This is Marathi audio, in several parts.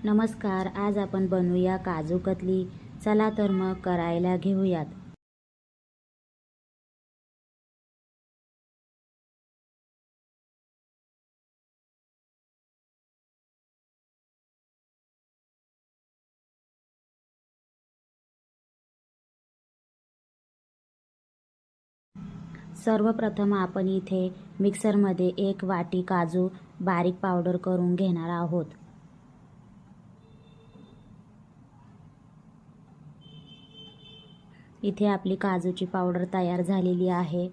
नमस्कार, आज आपण बनवूया काजू कतली। चला तर मग करायला घेऊयात। सर्वप्रथम आपण इथे मिक्सरमध्ये 1 वाटी काजू बारीक पावडर करून घेणार आहोत। इथे आपली काजूची पावडर तयार झालेली आहे।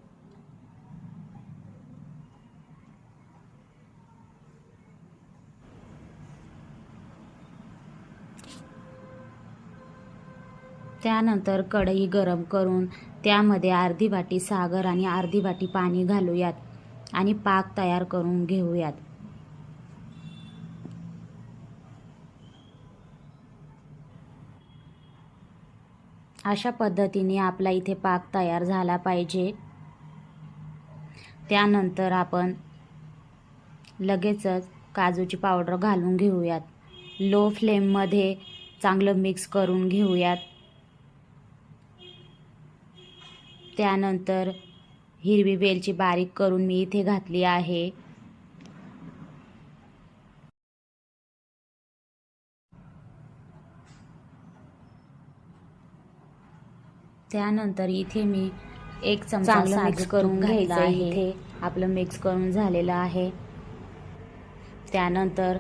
त्यानंतर कढई गरम करून त्यामध्ये अर्धी वाटी साखर आणि अर्धी वाटी पाणी घालूयात आणि पाक तयार करून घेऊयात। अशा पद्धतीने आपला इथे पाक तयार झाला पाहिजे। त्यानंतर आपण लगेचच काजूची पावडर घालून घेऊयात। लो फ्लेममध्ये चांगलं मिक्स करून घेऊयात। त्यानंतर हिरवी वेलची बारीक करून मी इथे घातली आहे। त्यानंतर इथे मी 1 चमचा मिक्स करून घ्यायचं आहे। इथे आपलं मिक्स करून झालेलं आहे। त्यानंतर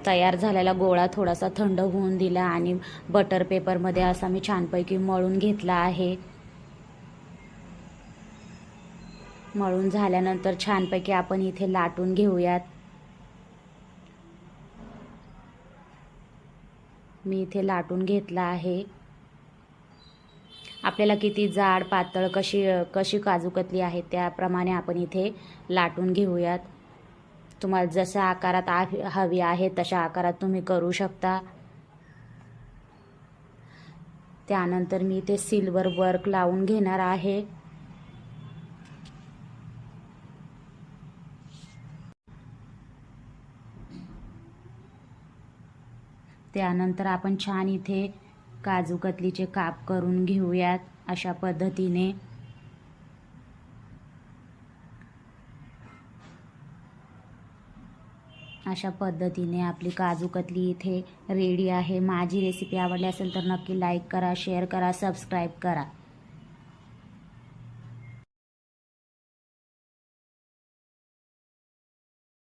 तयार झालेला गोळा थोडासा थंड होऊन दिला आणि बटर पेपरमध्ये असा मी छानपैकी मळून घेतला आहे। मळून झाल्यानंतर छानपैकी आपण इथे लाटून घेऊयात। मी इथे लाटून घेतला आहे। आपल्याला किती जाड पातळ कशी काजू कतली आहे त्याप्रमाणे आपण इथे लाटून घेऊयात। तुम्हाला जशा आकारात हवी आहे तशा आकारात तुम्ही करू शकता। त्यानंतर मी इथे सिल्वर वर्क लावून घेणार आहे। त्यानंतर आपण छान इथे काजू कतलीचे काप करून घेऊयात अशा पद्धतीने। अशा पद्धतीने आपली काजू कतली इथे रेडी आहे। माझी रेसिपी आवडली असेल तर नक्की लाईक करा, शेअर करा, सबस्क्राईब करा।